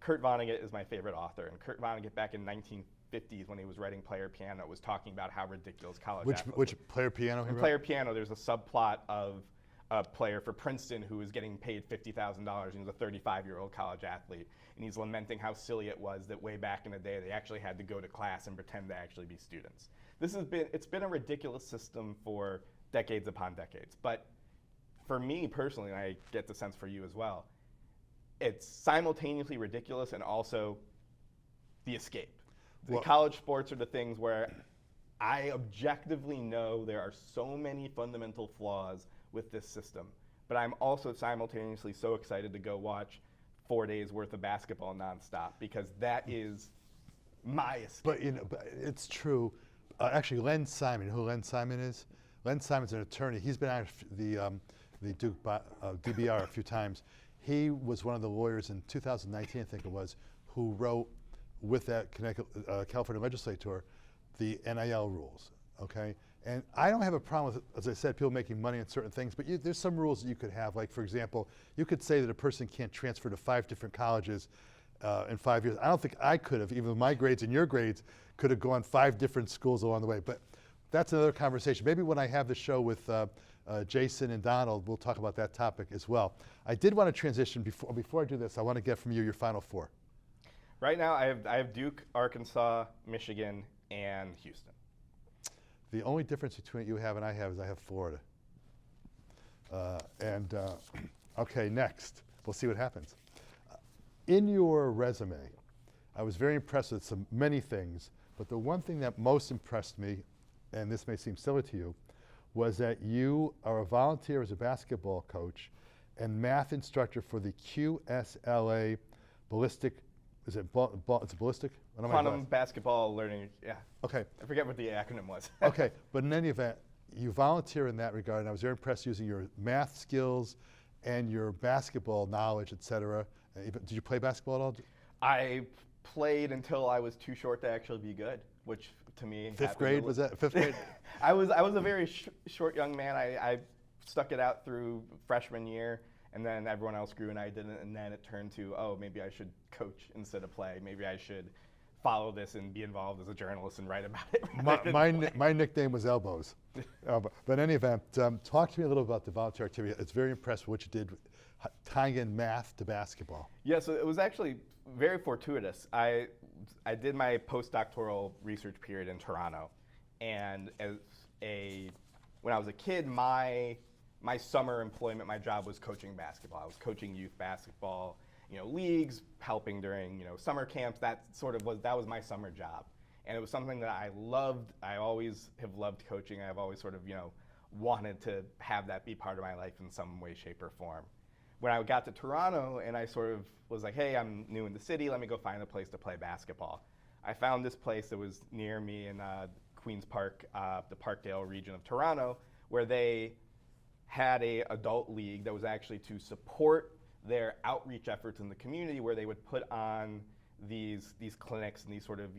Kurt Vonnegut is my favorite author, and Kurt Vonnegut back in 1950s when he was writing Player Piano was talking about how ridiculous college athletes. Which Player Piano? In Player Piano, there's a subplot of a player for Princeton who was getting paid $50,000 and he was a 35-year-old college athlete, and he's lamenting how silly it was that way back in the day they actually had to go to class and pretend to actually be students. It's been a ridiculous system for decades upon decades, but for me personally, and I get the sense for you as well, it's simultaneously ridiculous and also the escape. College sports are the things where I objectively know there are so many fundamental flaws with this system, but I'm also simultaneously so excited to go watch 4 days worth of basketball nonstop, because that is my escape. But it's true. Actually, Len Simon, you know who Len Simon is? Len Simon's an attorney. He's been on the Duke DBR a few times. He was one of the lawyers in 2019, I think it was, who wrote with that California legislature the NIL rules, okay? And I don't have a problem with, as I said, people making money on certain things, but there's some rules that you could have. Like, for example, you could say that a person can't transfer to 5 different colleges in 5 years. I don't think I could have, even with my grades and your grades, could have gone 5 different schools along the way. But that's another conversation. Maybe when I have the show with Jason and Donald, we'll talk about that topic as well. I did want to transition, before I do this, I want to get from you your Final Four. Right now, I have Duke, Arkansas, Michigan, and Houston. The only difference between you have and I have is I have Florida. Okay, next. We'll see what happens. In your resume, I was very impressed with many things, but the one thing that most impressed me, and this may seem silly to you, was that you are a volunteer as a basketball coach and math instructor for the QSLA ballistic, is it it's ballistic? What am I Quantum doing? basketball learning, yeah. Okay, I forget what the acronym was. okay, but in any event, you volunteer in that regard, and I was very impressed using your math skills and your basketball knowledge, et cetera. Did you play basketball at all? I played until I was too short to actually be good, which to me. Fifth grade, was that fifth grade? I was a very short young man. I stuck it out through freshman year, and then everyone else grew and I didn't, and then it turned to, oh, maybe I should coach instead of play. Maybe I should follow this and be involved as a journalist and write about it. My nickname was Elbows. But in any event, talk to me a little about the volunteer activity. It's very impressive what you did tying in math to basketball. Yeah, so it was actually very fortuitous. I did my postdoctoral research period in Toronto, and when I was a kid, my summer employment, my job was coaching basketball. I was coaching youth basketball, leagues, helping during summer camps. That was my summer job, and it was something that I loved. I always have loved coaching. I've always sort of wanted to have that be part of my life in some way, shape, or form. When I got to Toronto and I sort of was like, hey, I'm new in the city, let me go find a place to play basketball. I found this place that was near me in Queen's Park, the Parkdale region of Toronto, where they had a adult league that was actually to support their outreach efforts in the community, where they would put on these clinics and these sort of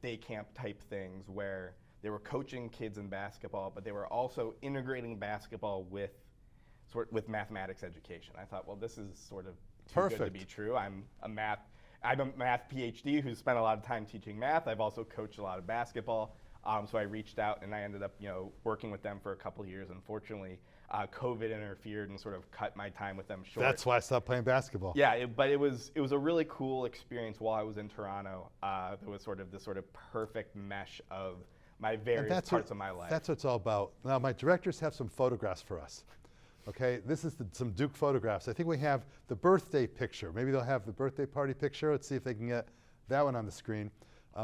day camp type things where they were coaching kids in basketball, but they were also integrating basketball with mathematics education. I thought, well, this is sort of too good to be true. I'm a math PhD who spent a lot of time teaching math. I've also coached a lot of basketball. So I reached out and I ended up, working with them for a couple of years. Unfortunately, COVID interfered and sort of cut my time with them short. That's why I stopped playing basketball. Yeah, but it was a really cool experience while I was in Toronto. There was sort of this sort of perfect mesh of my various parts of my life. That's what it's all about. Now, my directors have some photographs for us. Okay, this is some Duke photographs. I think we have the birthday picture. Maybe they'll have the birthday party picture. Let's see if they can get that one on the screen.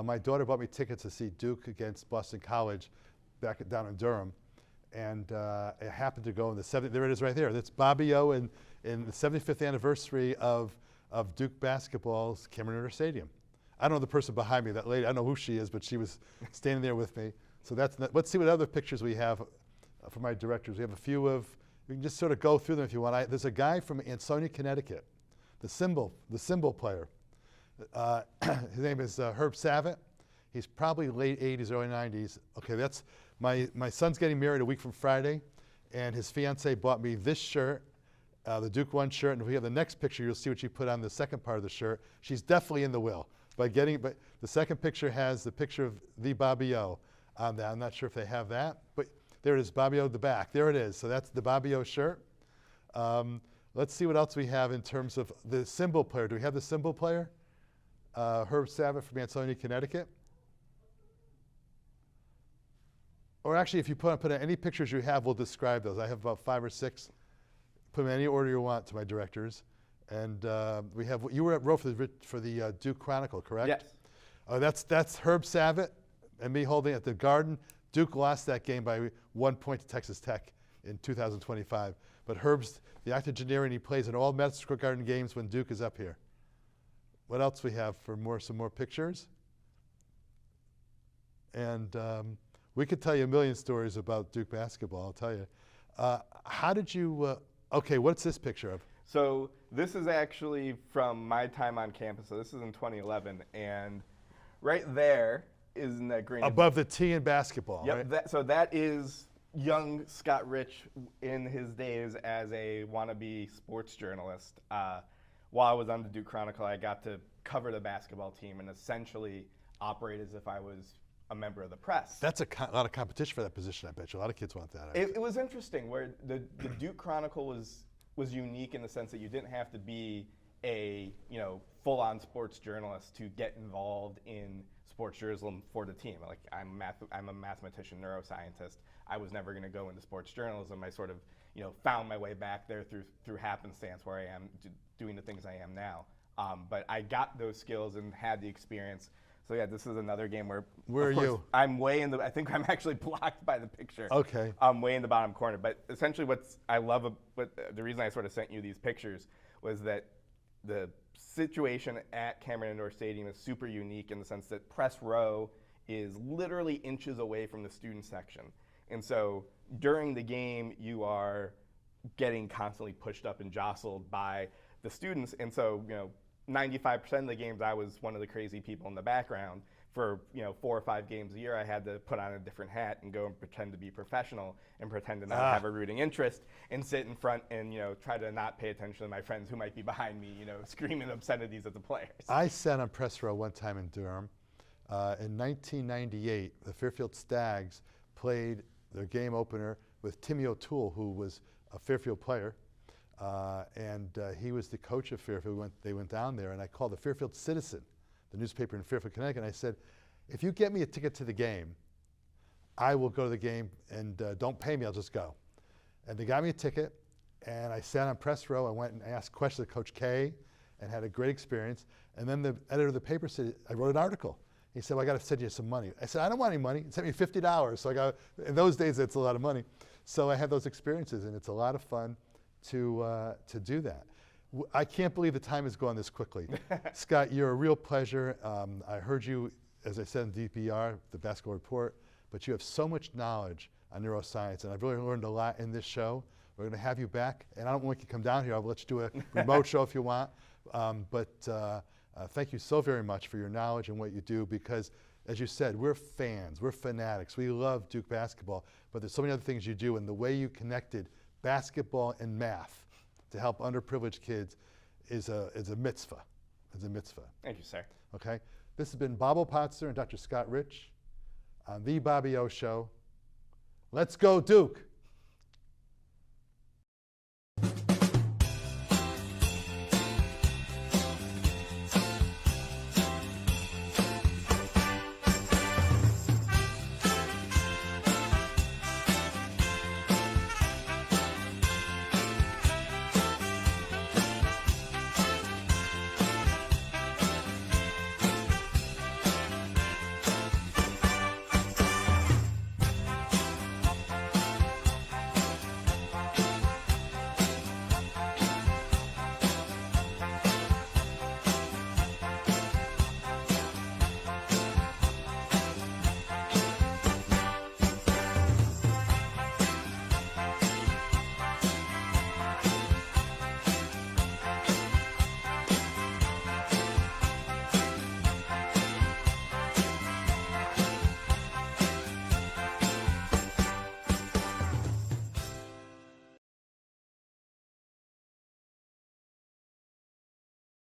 My daughter bought me tickets to see Duke against Boston College down in Durham. And it happened to go in the 70th, there it is right there. That's Bobby O in the 75th anniversary of Duke basketball's Cameron Indoor Stadium. I don't know the person behind me, that lady, I don't know who she is, but she was standing there with me. So let's see what other pictures we have from my directors. We have a few we can just sort of go through them if you want. There's a guy from Ansonia, Connecticut, the cymbal player. His name is Herb Savitt. He's probably late 80s, early 90s. Okay, that's my son's getting married a week from Friday, and his fiance bought me this shirt, the Duke One shirt, and if we have the next picture, you'll see what she put on the second part of the shirt. She's definitely in the will. But the second picture has the picture of the Bobby O on that. I'm not sure if they have that, but there it is, Bobby O at the back. There it is. So that's the Bobby O shirt. Let's see what else we have in terms of the cymbal player. Do we have the cymbal player? Herb Savitt from Ansonia, Connecticut. Or actually, if you put any pictures you have, we'll describe those. I have about 5 or 6. Put them in any order you want to my directors. And we have, you were at row for the Duke Chronicle, correct? Yes. That's Herb Savitt and me holding at the Garden. Duke lost that game by 1 point to Texas Tech in 2025. But Herb's the octogenarian. He plays in all Madison Square Garden games when Duke is up here. What else we have for some more pictures? And we could tell you a million stories about Duke basketball, I'll tell you. How did you, okay, what's this picture of? So this is actually from my time on campus. So this is in 2011. And right there is in that green. Above the T in basketball, yep, right? So that is young Scott Rich in his days as a wannabe sports journalist. While I was on the Duke Chronicle, I got to cover the basketball team and essentially operate as if I was a member of the press. That's a lot of competition for that position, I bet you. A lot of kids want that. It was interesting where the Duke Chronicle was unique in the sense that you didn't have to be a full-on sports journalist to get involved in sports journalism for the team. Like I'm a mathematician, neuroscientist. I was never going to go into sports journalism. I sort of, found my way back there through happenstance where I am doing the things I am now. But I got those skills and had the experience. So yeah, this is another game where. Where are you? I'm way in the. I think I'm actually blocked by the picture. Okay. I'm way in the bottom corner. But essentially, the reason I sort of sent you these pictures was that the situation at Cameron Indoor Stadium is super unique in the sense that press row is literally inches away from the student section, and so during the game you are getting constantly pushed up and jostled by the students, and so 95% of the games I was one of the crazy people in the background. For 4 or 5 games a year, I had to put on a different hat and go and pretend to be professional and pretend to not have a rooting interest and sit in front and try to not pay attention to my friends who might be behind me, screaming obscenities at the players. I sat on press row one time in Durham. In 1998, the Fairfield Stags played their game opener with Timmy O'Toole, who was a Fairfield player. And he was the coach of Fairfield. They went down there, and I called the Fairfield Citizen, the newspaper in Fairfield, Connecticut, and I said, if you get me a ticket to the game, I will go to the game, and don't pay me, I'll just go. And they got me a ticket, and I sat on press row. I went and asked questions of Coach K and had a great experience. And then the editor of the paper said, I wrote an article. He said, well, I got to send you some money. I said, I don't want any money. He sent me $50. So in those days, that's a lot of money. So I had those experiences, and it's a lot of fun to do that. I can't believe the time has gone this quickly. Scott, you're a real pleasure. I heard you, as I said in DPR, the Basketball Report, but you have so much knowledge on neuroscience, and I've really learned a lot in this show. We're going to have you back, and I don't want you to come down here. I'll let you do a remote show if you want. Thank you so very much for your knowledge and what you do, because, as you said, we're fans, we're fanatics. We love Duke basketball, but there's so many other things you do, and the way you connected basketball and math to help underprivileged kids is a mitzvah. It's a mitzvah. Thank you, sir. Okay? This has been Bobo Potsner and Dr. Scott Rich on The Bobby O Show. Let's go, Duke!